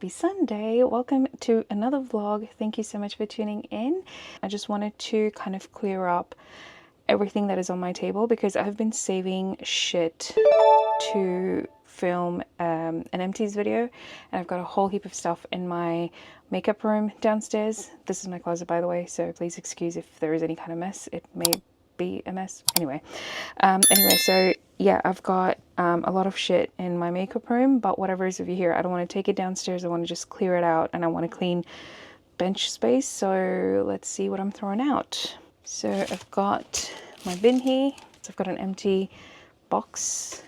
Happy Sunday. Welcome to another vlog. Thank you so much for tuning in. I just wanted to kind of clear up everything that is on my table because I've been saving shit to film an empties video, and I've got a whole heap of stuff in my makeup room downstairs. This is my closet, by the way, so please excuse if there is any kind of mess. It may be a mess. Anyway, so yeah, I've got a lot of shit in my makeup room, but whatever is over here, I don't want to take it downstairs. I want to just clear it out, and I want to clean bench space. So let's see what I'm throwing out. So I've got my bin here. So I've got an empty box.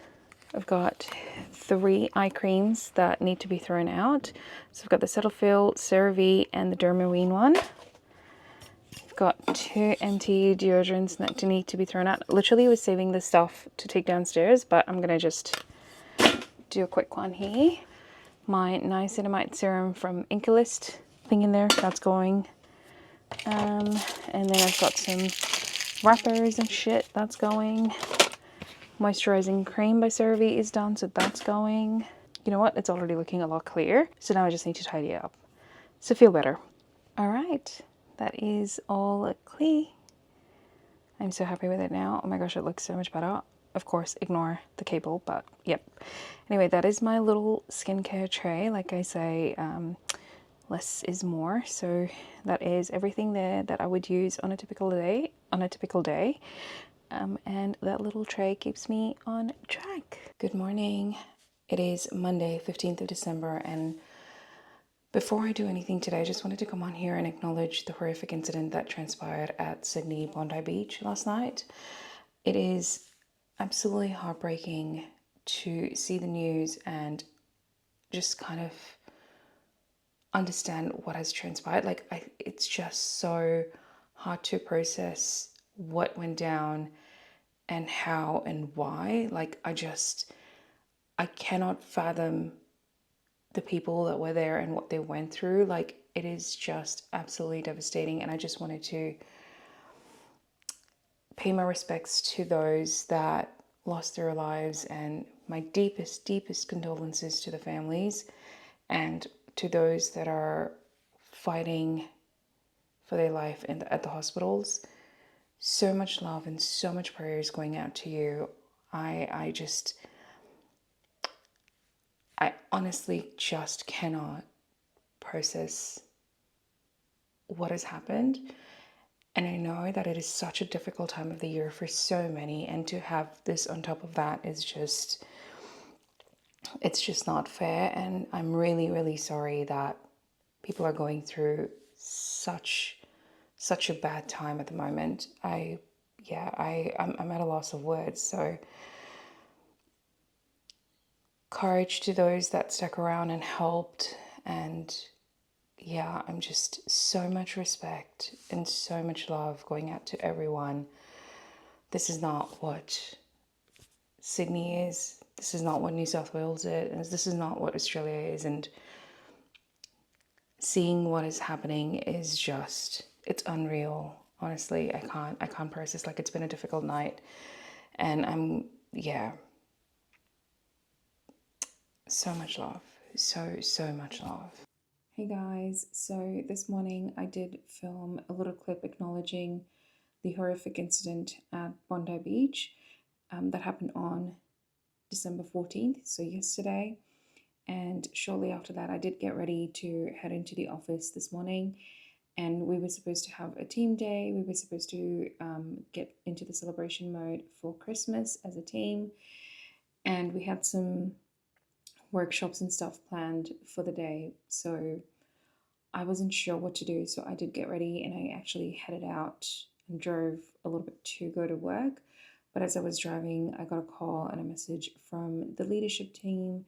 I've got 3 eye creams that need to be thrown out. So I've got the Cetaphil, CeraVe, and the Dermaline one. I've got 2 empty deodorants that need to be thrown out. Literally was saving this stuff to take downstairs, but I'm gonna just do a quick one here. My niacinamide serum from Incalist thing in there, that's going. And then I've got some wrappers and shit, that's going. Moisturizing cream by CeraVe is done, so that's going. You know what? It's already looking a lot clearer. So now I just need to tidy it up. So feel better. All right, that is all clear. I'm so happy with it now. Oh my gosh, it looks so much better. Of course, ignore the cable, but yep. Anyway, that is my little skincare tray. Like I say, less is more. So that is everything there that I would use on a typical day. And that little tray keeps me on track. Good morning. It is Monday, 15th of December, and before I do anything today, I just wanted to come on here and acknowledge the horrific incident that transpired at Sydney Bondi Beach last night. It is absolutely heartbreaking to see the news and just kind of understand what has transpired. It's just so hard to process what went down and how and why. I cannot fathom the people that were there and what they went through. Like, it is just absolutely devastating, and I just wanted to pay my respects to those that lost their lives, and my deepest condolences to the families and to those that are fighting for their life at the hospitals. So much love and so much prayers going out to you. I honestly just cannot process what has happened. And I know that it is such a difficult time of the year for so many, and to have this on top of that is just, it's just not fair. And I'm really sorry that people are going through such a bad time at the moment. I'm at a loss of words. So courage to those that stuck around and helped, and yeah, I'm just so much respect and so much love going out to everyone. This is not what Sydney is. This is not what New South Wales is. This is not what Australia is. And seeing what is happening is just, it's unreal. Honestly, I can't process. Like, it's been a difficult night, and so much love. So much love. Hey guys, so this morning I did film a little clip acknowledging the horrific incident at Bondi Beach that happened on December 14th, so yesterday. And shortly after that, I did get ready to head into the office this morning, and we were supposed to have a team day. We were supposed to get into the celebration mode for Christmas as a team, and we had some workshops and stuff planned for the day. So I wasn't sure what to do, so I did get ready, and I actually headed out and drove a little bit to go to work. But as I was driving, I got a call and a message from the leadership team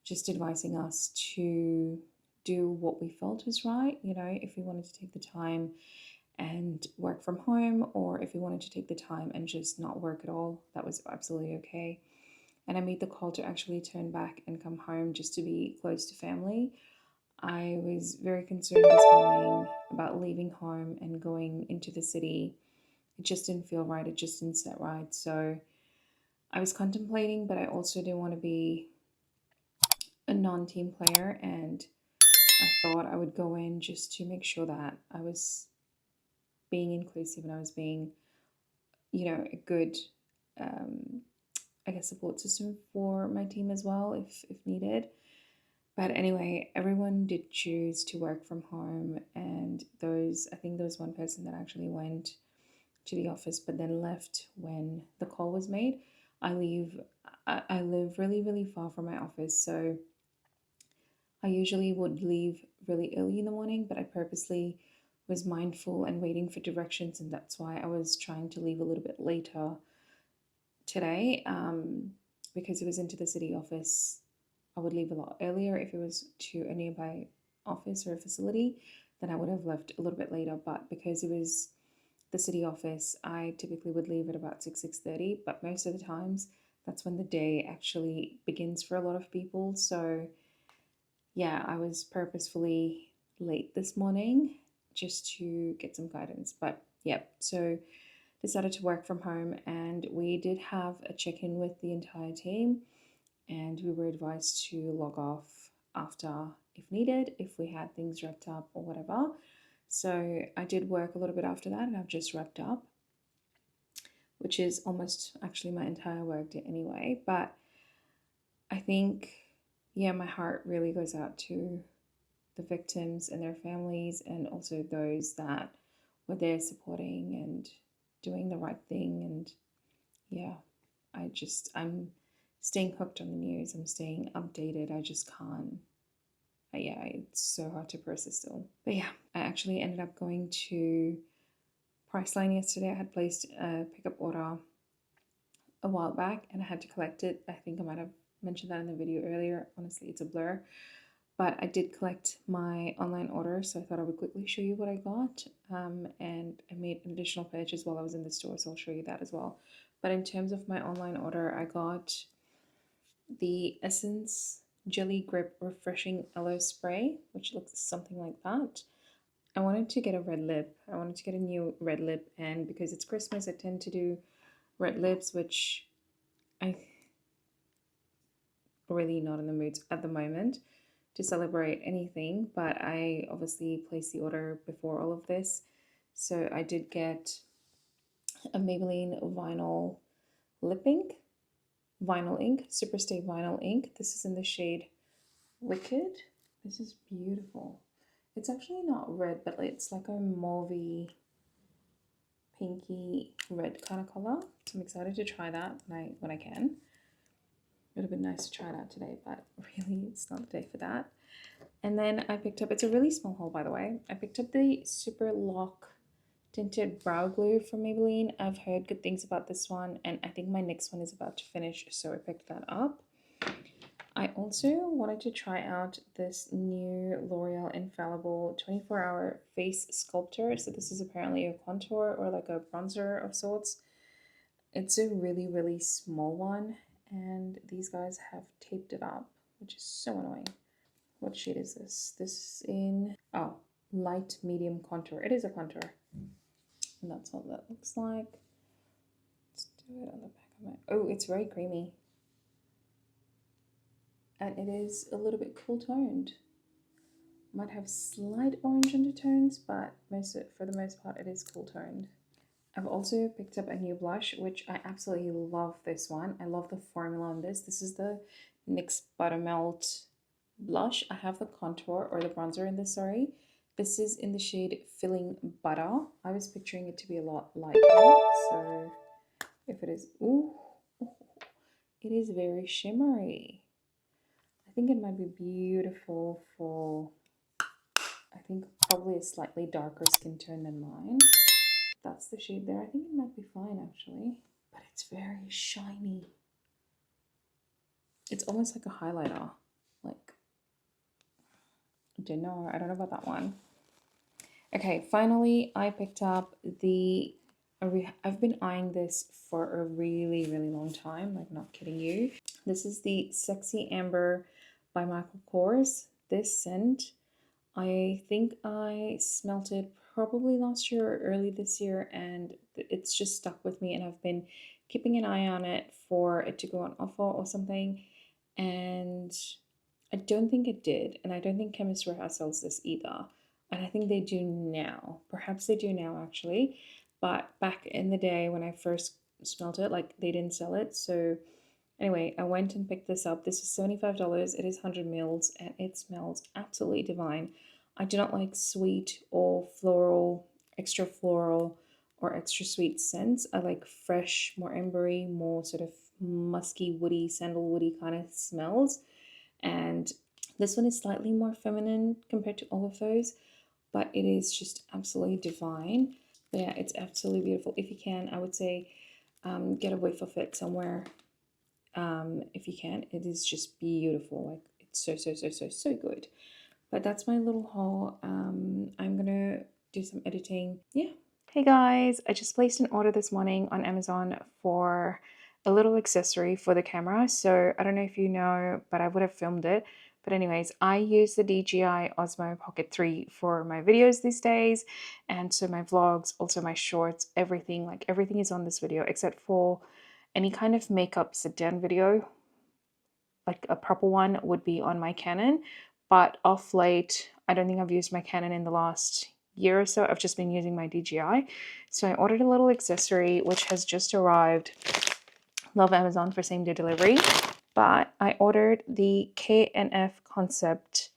just advising us to do what we felt was right. You know, if we wanted to take the time and work from home, or if we wanted to take the time and just not work at all, that was absolutely okay. And I made the call to actually turn back and come home just to be close to family. I was very concerned this morning about leaving home and going into the city. It just didn't feel right. It just didn't sit right. So I was contemplating, but I also didn't want to be a non-team player and I thought I would go in just to make sure that I was being inclusive and I was being, you know, a good, I guess, support system for my team as well, if needed. But anyway, everyone did choose to work from home, and I think there was one person that actually went to the office but then left when the call was made. I live really, really far from my office, so I usually would leave really early in the morning, but I purposely was mindful and waiting for directions, and that's why I was trying to leave a little bit later today, because it was into the city office. I would leave a lot earlier. If it was to a nearby office or a facility, then I would have left a little bit later. But because it was the city office, I typically would leave at about 6:30. But most of the times, that's when the day actually begins for a lot of people. So yeah, I was purposefully late this morning just to get some guidance. But yeah, so decided to work from home, and we did have a check-in with the entire team, and we were advised to log off after if needed, if we had things wrapped up or whatever. So I did work a little bit after that, and I've just wrapped up, which is almost actually my entire work day anyway. But I think, yeah, my heart really goes out to the victims and their families, and also those that were there supporting and doing the right thing. And yeah, I'm staying hooked on the news. I'm staying updated. I just can't. Yeah, it's so hard to process still. But yeah, I actually ended up going to Priceline yesterday. I had placed a pickup order a while back and I had to collect it. I think I might have mentioned that in the video earlier. Honestly, it's a blur. But I did collect my online order, so I thought I would quickly show you what I got. And I made an additional purchase while I was in the store, so I'll show you that as well. But in terms of my online order, I got the Essence Jelly Grip Refreshing Aloe Spray, which looks something like that. I wanted to get a red lip. I wanted to get a new red lip, and because it's Christmas, I tend to do red lips, which I really not in the mood at the moment to celebrate anything, but I obviously placed the order before all of this. So I did get a Maybelline vinyl ink, Superstay vinyl ink. This is in the shade Wicked. This is beautiful. It's actually not red, but it's like a mauvey, pinky red kind of color. So I'm excited to try that when I can. It would have been nice to try it out today, but really it's not the day for that. And then I picked up, it's a really small haul by the way, I picked up the Super Lock Tinted Brow Glue from Maybelline. I've heard good things about this one, and I think my next one is about to finish, so I picked that up. I also wanted to try out this new L'Oreal Infallible 24-hour face sculptor. So this is apparently a contour or like a bronzer of sorts. It's a really, really small one, and these guys have taped it up, which is so annoying. What shade is this? This is in, oh, light medium contour. It is a contour. And that's what that looks like. Let's do it on the back of my, oh, it's very creamy. And it is a little bit cool toned. Might have slight orange undertones, but for the most part, it is cool toned. I've also picked up a new blush, which I absolutely love this one. I love the formula on this. This is the NYX Buttermelt blush. I have the contour or the bronzer in this, sorry. This is in the shade Filling Butter. I was picturing it to be a lot lighter, so if it is, ooh, it is very shimmery. I think it might be beautiful for, I think probably a slightly darker skin tone than mine. That's the shade there. I think it might be fine actually, but it's very shiny. It's almost like a highlighter. Like, I don't know about that one. Okay, finally I picked up the, I've been eyeing this for a really, really long time, like not kidding you. This is the Sexy Amber by Michael Kors. This scent, I think I smelt it probably last year or early this year, and it's just stuck with me, and I've been keeping an eye on it for it to go on offer or something. And I don't think it did, and I don't think Chemist Warehouse sells this either. And I think they do now. Perhaps they do now actually. But back in the day when I first smelled it, like they didn't sell it. So anyway, I went and picked this up. This is $75. It is 100 mils and it smells absolutely divine. I do not like sweet or floral, extra floral or extra sweet scents. I like fresh, more embery, more sort of musky, woody, sandalwoody kind of smells. And this one is slightly more feminine compared to all of those, but it is just absolutely divine. But yeah, it's absolutely beautiful. If you can, I would say get a whiff of it somewhere. If you can, it is just beautiful. Like it's so good. But that's my little haul. I'm gonna do some editing. Yeah. Hey guys, I just placed an order this morning on Amazon for a little accessory for the camera. So I don't know if you know, but I would have filmed it. But anyways, I use the DJI Osmo Pocket 3 for my videos these days. And so my vlogs, also my shorts, everything, like everything is on this video except for any kind of makeup sit down video. Like a proper one would be on my Canon. But off late, I don't think I've used my Canon in the last year or so. I've just been using my DJI. So I ordered a little accessory which has just arrived. Love Amazon for same day delivery. But I ordered the K&F Concept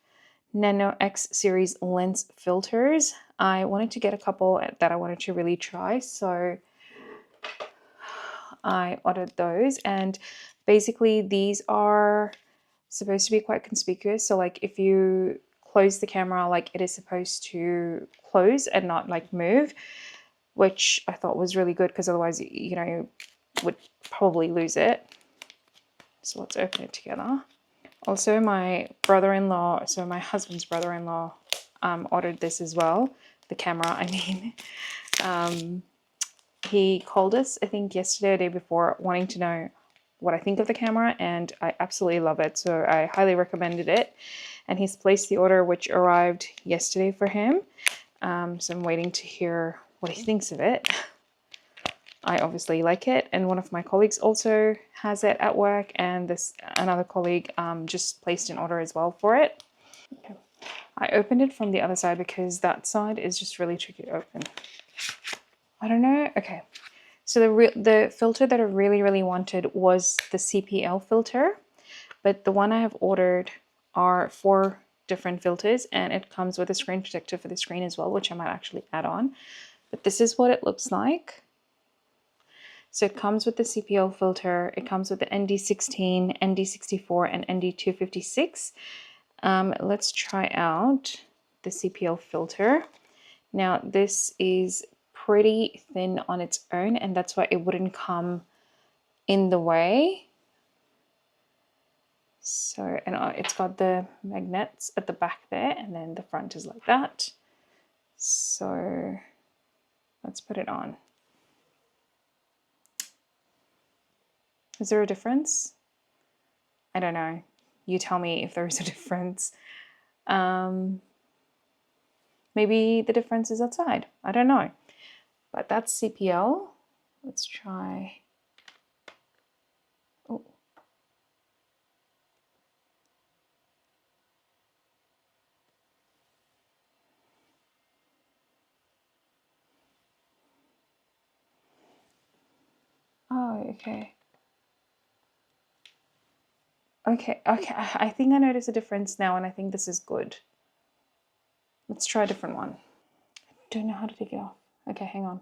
Nano X series lens filters. I wanted to get a couple that I wanted to really try. So I ordered those, and basically these are supposed to be quite conspicuous. So like if you close the camera, like it is supposed to close and not like move, which I thought was really good because otherwise, you know, you would probably lose it. So let's open it together. Also, my brother-in-law, so my husband's brother-in-law, ordered this as well. The camera, I mean. He called us, I think yesterday or the day before, wanting to know what I think of the camera, and I absolutely love it. So I highly recommended it. And he's placed the order, which arrived yesterday for him. So I'm waiting to hear what he thinks of it. I obviously like it, and one of my colleagues also has it at work, and another colleague just placed an order as well for it. Okay. I opened it from the other side because that side is just really tricky to open. I don't know. Okay. So the filter that I really wanted was the CPL filter, but the one I have ordered are 4 different filters, and it comes with a screen protector for the screen as well, which I might actually add on. But this is what it looks like. So it comes with the CPL filter, it comes with the ND16, ND64, and ND256. Let's try out the CPL filter. Now this is pretty thin on its own, and that's why it wouldn't come in the way. So, and it's got the magnets at the back there, and then the front is like that. So let's put it on. Is there a difference? I don't know. You tell me if there is a difference. Maybe the difference is outside. I don't know. But that's CPL. Let's try. Oh. Oh, okay. Okay, I think I notice a difference now, and I think this is good. Let's try a different one. I don't know how to take it off. Okay, hang on.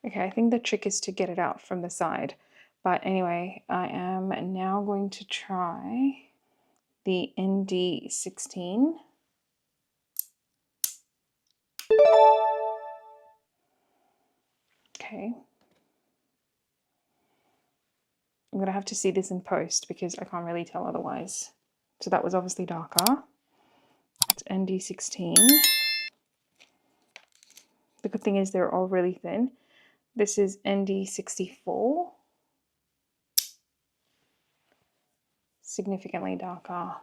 Okay, I think the trick is to get it out from the side. But anyway, I am now going to try the ND16. Okay. I'm going to have to see this in post because I can't really tell otherwise. So that was obviously darker. It's ND16. The good thing is they're all really thin. This is ND64. Significantly darker.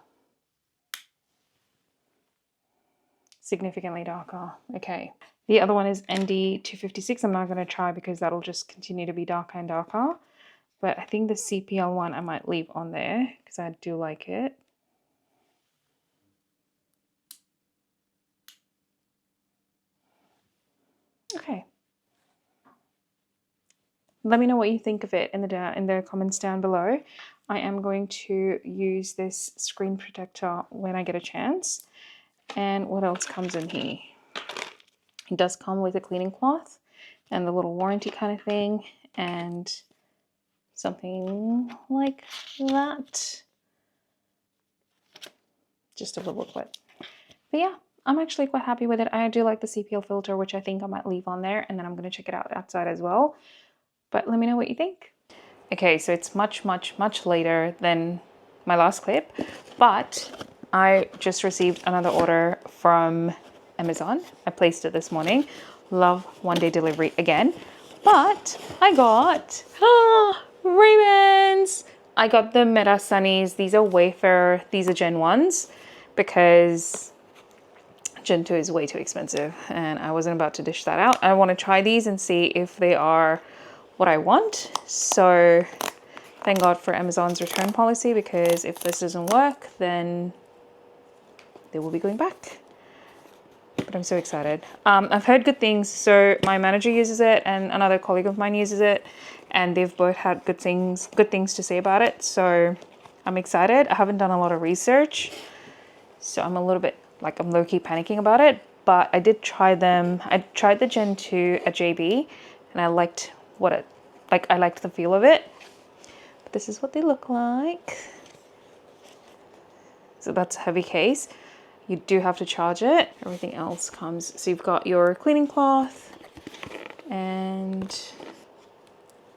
Significantly darker. Okay. The other one is ND256. I'm not going to try because that'll just continue to be darker and darker. But I think the CPL one I might leave on there because I do like it. Okay. Let me know what you think of it in the comments down below. I am going to use this screen protector when I get a chance. And what else comes in here? It does come with a cleaning cloth and the little warranty kind of thing and something like that. Just a little booklet. But yeah, I'm actually quite happy with it. I do like the CPL filter, which I think I might leave on there, and then I'm going to check it out outside as well. But let me know what you think. Okay, so it's much later than my last clip, but I just received another order from Amazon. I placed it this morning. Love one-day delivery again. But I got Ray-Bans. I got the Meta Sunnies. These are Wayfair. These are Gen 1s because Gen 2 is way too expensive and I wasn't about to dish that out. I want to try these and see if they are what I want. So thank God for Amazon's return policy, because if this doesn't work, then they will be going back. But I'm so excited. I've heard good things. So my manager uses it and another colleague of mine uses it, and they've both had good things to say about it. So I'm excited. I haven't done a lot of research, so I'm a little bit like, I'm low-key panicking about it, but I did try them. I tried the Gen 2 at JB and I liked I liked the feel of it. But this is what they look like. So that's a heavy case. You do have to charge it. Everything else comes. So you've got your cleaning cloth and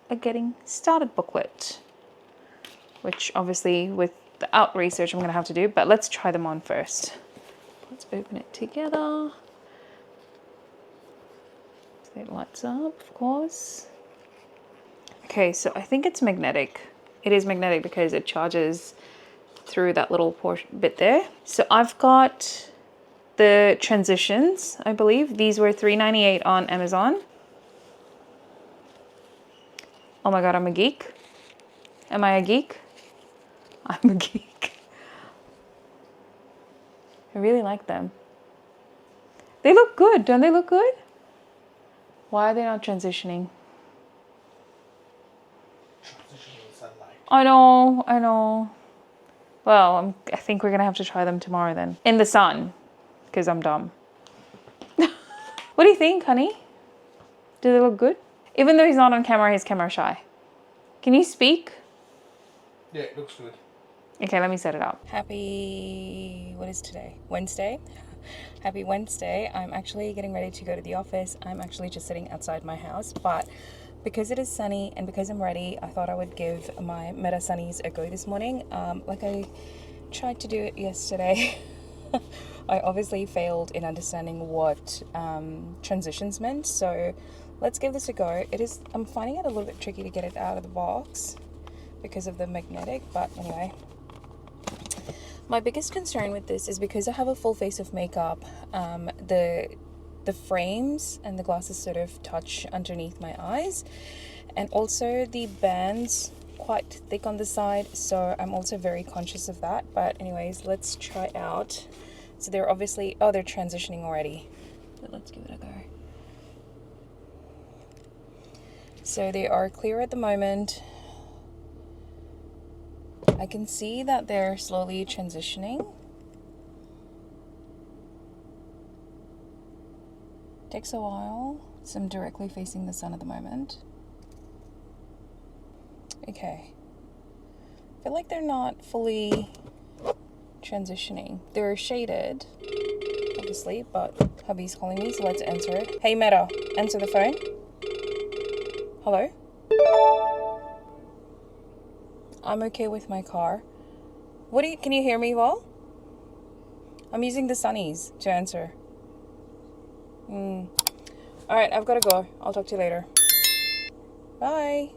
a getting started booklet, which obviously without research I'm gonna have to do, but let's try them on first. Let's open it together. So it lights up, of course. Okay, so I think it's magnetic. It is magnetic because it charges through that little bit there. So I've got the transitions, I believe. These were $3.98 on Amazon. Oh my God, I'm a geek. Am I a geek? I'm a geek. I really like them. They look good, don't they look good? Why are they not transitioning? I know. Well, I think we're gonna have to try them tomorrow then. In the sun, because I'm dumb. What do you think, honey? Do they look good? Even though he's not on camera, he's camera shy. Can you speak? Yeah, it looks good. Okay, let me set it up. Happy, what is today? Wednesday? Happy Wednesday. I'm actually getting ready to go to the office. I'm actually just sitting outside my house, but because it is sunny and because I'm ready, I thought I would give my Meta Sunnies a go this morning. Like I tried to do it yesterday. I obviously failed in understanding what transitions meant, so let's give this a go. I'm finding it a little bit tricky to get it out of the box because of the magnetic, but anyway. My biggest concern with this is because I have a full face of makeup, the frames and the glasses sort of touch underneath my eyes, and also the bands quite thick on the side, so I'm also very conscious of that. But anyways, let's try out. So they're obviously, oh, they're transitioning already, but let's give it a go. So they are clear at the moment. I can see that they're slowly transitioning. Takes a while, so I'm directly facing the sun at the moment. Okay. I feel like they're not fully transitioning. They're shaded, obviously, but hubby's calling me, so let's answer it. Hey Meta, answer the phone. Hello? I'm okay with my car. Can you hear me well? I'm using the Sunnies to answer. Alright, I've got to go. I'll talk to you later. Bye.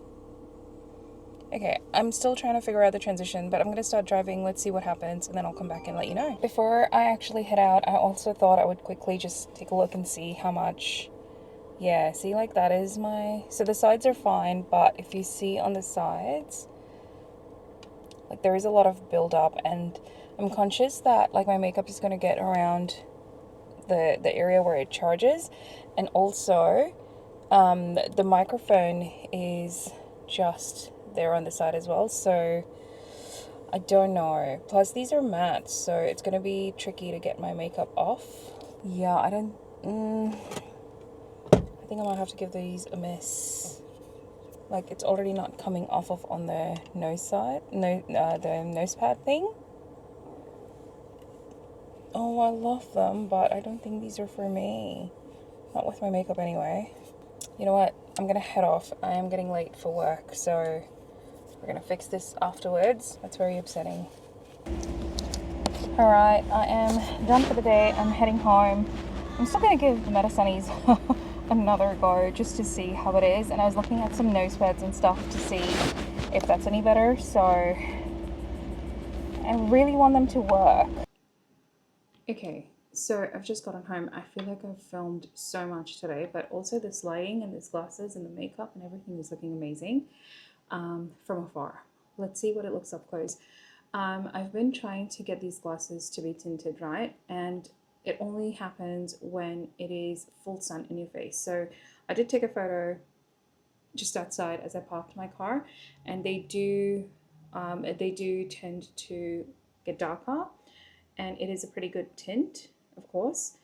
Okay, I'm still trying to figure out the transition, but I'm going to start driving. Let's see what happens, and then I'll come back and let you know. Before I actually head out, I also thought I would quickly just take a look and see how much. Yeah, see, like that is my... So the sides are fine, but if you see on the sides, like there is a lot of build-up, and I'm conscious that like my makeup is going to get around the area where it charges, and also the microphone is just there on the side as well, so I don't know. Plus these are matte, so it's gonna be tricky to get my makeup off. Yeah, I don't I think I might have to give these a miss. Like, it's already not coming off of on the nose side, the nose pad thing. Oh, I love them, but I don't think these are for me. Not with my makeup anyway. You know what? I'm gonna head off. I am getting late for work, so we're gonna fix this afterwards. That's very upsetting. Alright, I am done for the day. I'm heading home. I'm still gonna give the Meta Sunnies another go just to see how it is, and I was looking at some nose pads and stuff to see if that's any better, so I really want them to work. Okay, so I've just gotten home. I feel like I've filmed so much today, but also this lighting and these glasses and the makeup and everything is looking amazing from afar. Let's see what it looks up close. I've been trying to get these glasses to be tinted, right? And it only happens when it is full sun in your face. So I did take a photo just outside as I parked my car, and they do tend to get darker, and it is a pretty good tint, of course.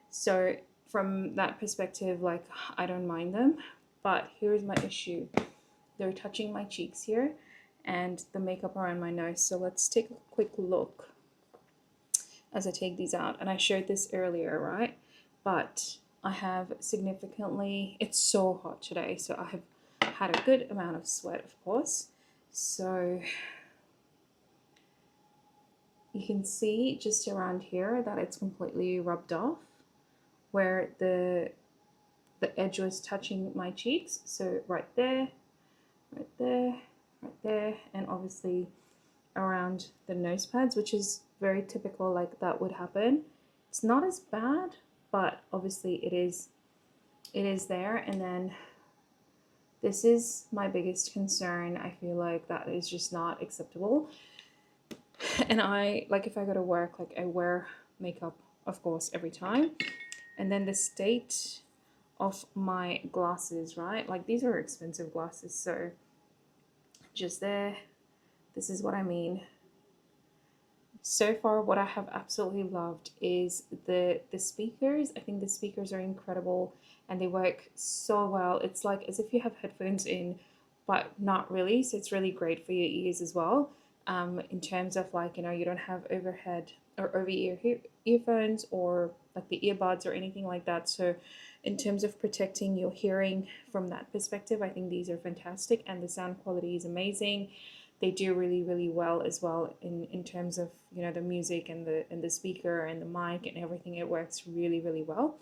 So from that perspective, like, I don't mind them, but here's my issue. They're touching my cheeks here and the makeup around my nose. So let's take a quick look as I take these out. And I showed this earlier, right? But I have significantly, it's so hot today, so I have had a good amount of sweat, of course. So you can see just around here that it's completely rubbed off where the edge was touching my cheeks. So right there, right there, right there, and obviously around the nose pads, which is very typical, like that would happen. It's not as bad, but obviously it is there. And then this is my biggest concern. I feel like that is just not acceptable. And I, like, if I go to work, like, I wear makeup, of course, every time. And then the state of my glasses, right? Like, these are expensive glasses, so just there, this is what I mean. So far, what I have absolutely loved is the speakers. I think the speakers are incredible and they work so well. It's like as if you have headphones in, but not really. So it's really great for your ears as well. In terms of, like, you know, you don't have overhead or over-ear earphones or like the earbuds or anything like that. So in terms of protecting your hearing from that perspective, I think these are fantastic, and the sound quality is amazing. They do really, really well as well in terms of, you know, the music and the speaker and the mic and everything. It works really, really well.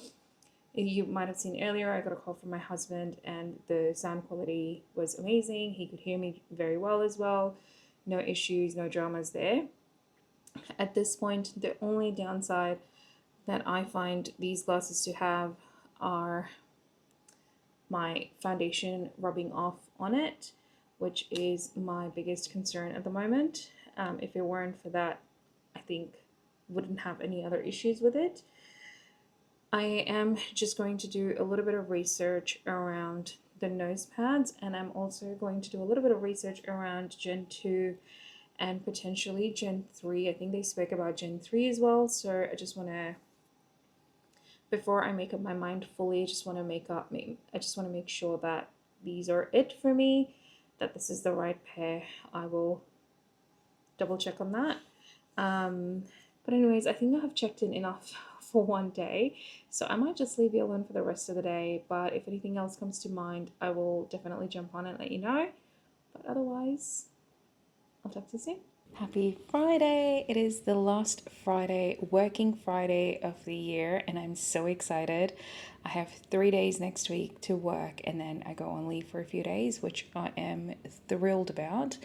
You might have seen earlier, I got a call from my husband and the sound quality was amazing. He could hear me very well as well. No issues, no dramas there. At this point, the only downside that I find these glasses to have are my foundation rubbing off on it, which is my biggest concern at the moment. If it weren't for that, I think wouldn't have any other issues with it. I am just going to do a little bit of research around the nose pads, and I'm also going to do a little bit of research around Gen 2 and potentially Gen 3. I think they spoke about Gen 3 as well, so I just want to, before I make up my mind fully, I just want to make sure that these are it for me, that this is the right pair. I will double check on that. But anyways, I think I have checked in enough for one day, so I might just leave you alone for the rest of the day, but if anything else comes to mind, I will definitely jump on and let you know. But otherwise, I'll talk to you soon. Happy Friday! It is the last Friday, working Friday of the year, and I'm so excited. I have 3 days next week to work, and then I go on leave for a few days, which I am thrilled about.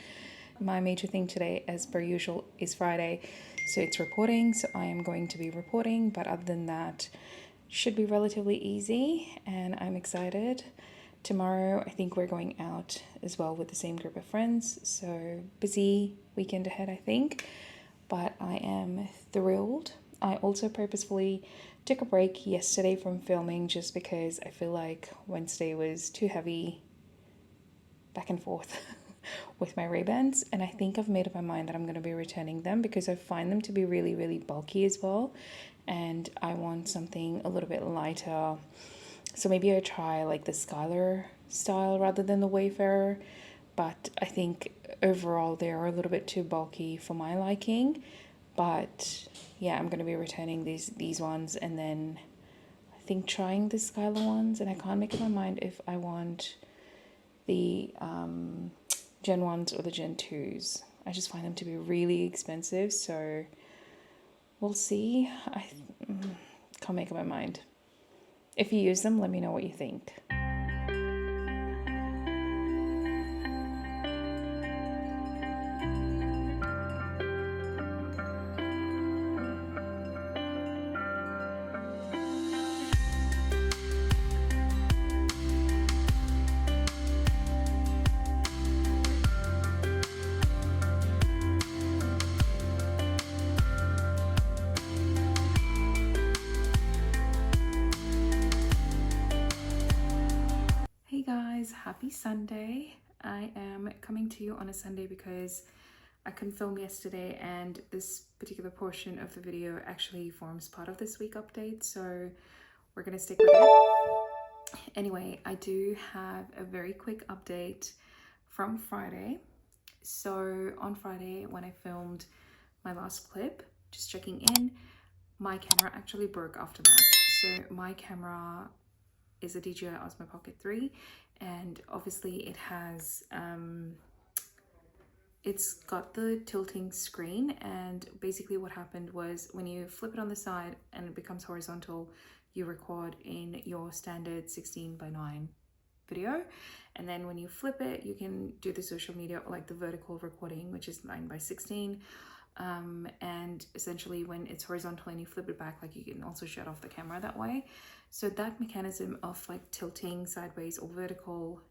My major thing today, as per usual, is Friday, so it's reporting, so I am going to be reporting, but other than that, should be relatively easy, and I'm excited. Tomorrow, I think we're going out as well with the same group of friends, so busy weekend ahead, I think, but I am thrilled. I also purposefully took a break yesterday from filming just because I feel like Wednesday was too heavy back and forth with my Ray-Bans, and I think I've made up my mind that I'm going to be returning them because I find them to be really, really bulky as well, and I want something a little bit lighter. So maybe I try like the Skylar style rather than the Wayfarer, but I think overall they are a little bit too bulky for my liking. But yeah, I'm going to be returning these ones, and then I think trying the Skylar ones, and I can't make up my mind if I want the Gen 1s or the Gen 2s. I just find them to be really expensive, so we'll see. I can't make up my mind. If you use them, let me know what you think. Hey guys, happy Sunday. I am coming to you on a Sunday because I couldn't film yesterday, and this particular portion of the video actually forms part of this week update, so we're gonna stick with it. Anyway, I do have a very quick update from Friday. So on Friday, when I filmed my last clip, just checking in, my camera actually broke after that. So my camera is a DJI Osmo Pocket 3, and obviously it has it's got the tilting screen, and basically what happened was when you flip it on the side and it becomes horizontal, you record in your standard 16:9 video, and then when you flip it you can do the social media, like the vertical recording, which is 9:16. And essentially when it's horizontal and you flip it back, like you can also shut off the camera that way. So that mechanism of like tilting sideways or vertical,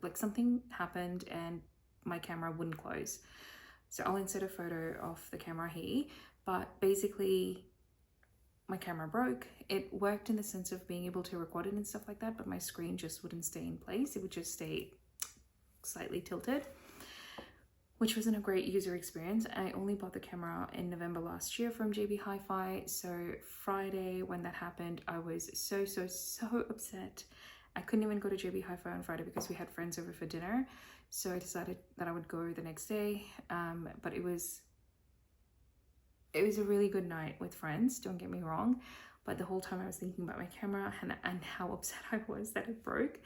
like something happened and my camera wouldn't close. So I'll insert a photo of the camera here, but basically my camera broke. It worked in the sense of being able to record it and stuff like that, but my screen just wouldn't stay in place. It would just stay slightly tilted, which wasn't a great user experience. I only bought the camera in November last year from JB Hi-Fi. So Friday when that happened, I was so upset. I couldn't even go to JB Hi-Fi on Friday because we had friends over for dinner. So I decided that I would go the next day. But it was a really good night with friends, don't get me wrong. But the whole time I was thinking about my camera and how upset I was that it broke.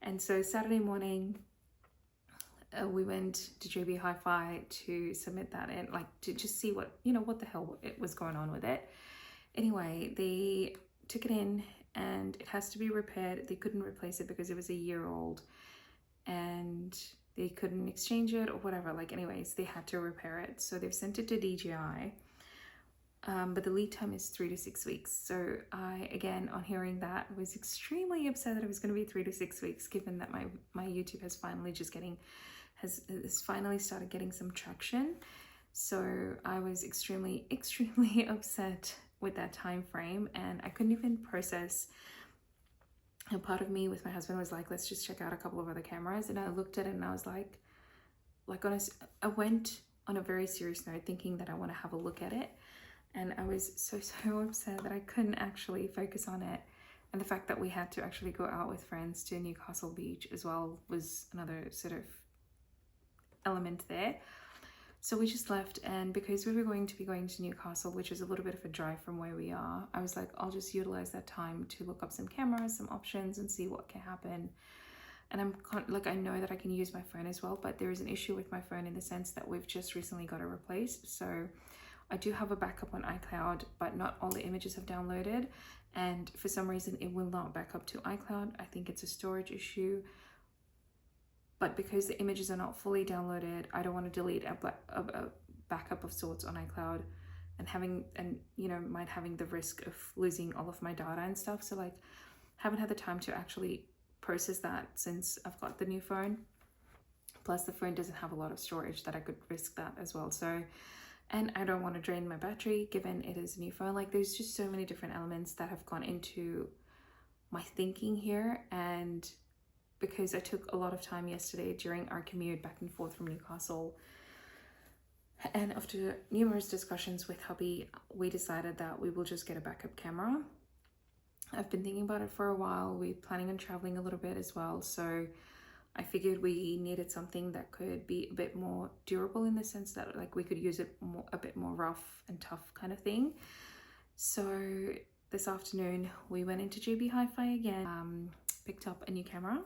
And so Saturday morning, we went to JB Hi-Fi to submit that in, like to just see what the hell it was going on with it. Anyway, they took it in and it has to be repaired. They couldn't replace it because it was a year old and they couldn't exchange it or whatever. Like anyways, they had to repair it. So they've sent it to DJI. But the lead time is 3 to 6 weeks. So I, again, on hearing that, was extremely upset that it was going to be 3 to 6 weeks, given that my YouTube has finally has finally started getting some traction. So I was extremely upset with that time frame, and I couldn't even process. A part of me with my husband was like, let's just check out a couple of other cameras, and I looked at it and I was like I went on a very serious note thinking that I want to have a look at it, and I was so upset that I couldn't actually focus on it. And the fact that we had to actually go out with friends to Newcastle beach as well was another sort of element there. So we just left, and because we were going to be going to Newcastle, which is a little bit of a drive from where we are, I was like, I'll just utilize that time to look up some cameras, some options, and see what can happen. And I know that I can use my phone as well, but there is an issue with my phone in the sense that we've just recently got it replaced. So I do have a backup on iCloud, but not all the images have downloaded, and for some reason it will not back up to iCloud. I think it's a storage issue. But because the images are not fully downloaded, I don't want to delete a backup of sorts on iCloud and having the risk of losing all of my data and stuff. So like, haven't had the time to actually process that since I've got the new phone. Plus the phone doesn't have a lot of storage that I could risk that as well. So and I don't want to drain my battery given it is a new phone. Like, there's just so many different elements that have gone into my thinking here. And because I took a lot of time yesterday during our commute back and forth from Newcastle, and after numerous discussions with hubby, we decided that we will just get a backup camera. I've been thinking about it for a while. We're planning on traveling a little bit as well, so I figured we needed something that could be a bit more durable, in the sense that like we could use it more, a bit more rough and tough kind of thing. So this afternoon we went into JB Hi-Fi again, picked up a new camera.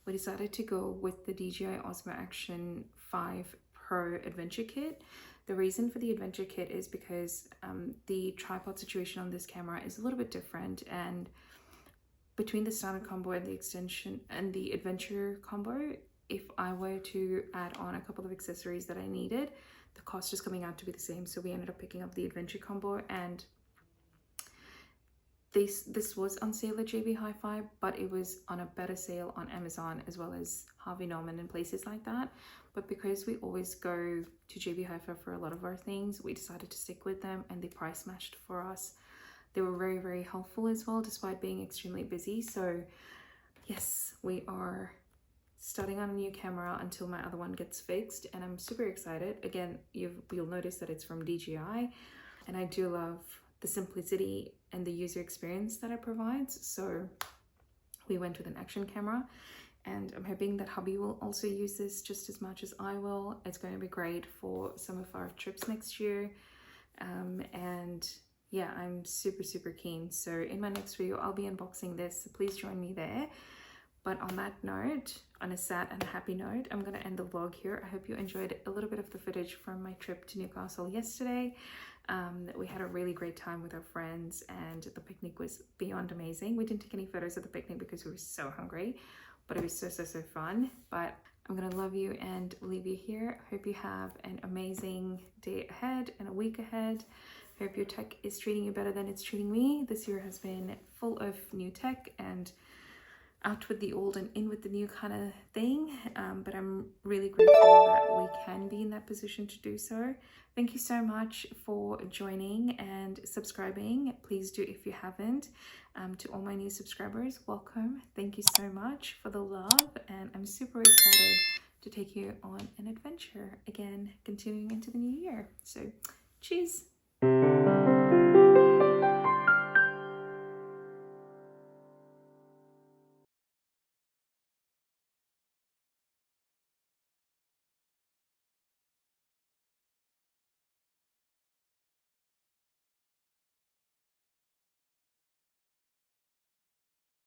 We decided to go with the DJI Osmo Action 5 Pro Adventure Kit. The reason for the Adventure Kit is because the tripod situation on this camera is a little bit different, and between the standard combo and the extension and the Adventure combo, if I were to add on a couple of accessories that I needed, the cost is coming out to be the same. So we ended up picking up the Adventure combo, and this was on sale at JB Hi-Fi, but it was on a better sale on Amazon as well as Harvey Norman and places like that. But because we always go to JB Hi-Fi for a lot of our things, we decided to stick with them, and they price matched for us. They were very, very helpful as well, despite being extremely busy. So yes, we are starting on a new camera until my other one gets fixed, and I'm super excited. Again, you'll notice that it's from DJI, and I do love the simplicity and the user experience that it provides. So we went with an action camera, and I'm hoping that hubby will also use this just as much as I will. It's going to be great for some of our trips next year, and yeah, I'm super, super keen. So in my next video, I'll be unboxing this, so please join me there. But on that note, on a sad and happy note, I'm going to end the vlog here. I hope you enjoyed a little bit of the footage from my trip to Newcastle yesterday. We had a really great time with our friends, and the picnic was beyond amazing. We didn't take any photos of the picnic because we were so hungry, but it was so fun. But I'm going to love you and leave you here. Hope you have an amazing day ahead and a week ahead. Hope your tech is treating you better than it's treating me. This year has been full of new tech and out with the old and in with the new kind of thing, but I'm really grateful that we can be in that position to do so. Thank you so much for joining and subscribing. Please do if you haven't. To all my new subscribers, welcome. Thank you so much for the love, and I'm super excited to take you on an adventure again, continuing into the new year. So cheers.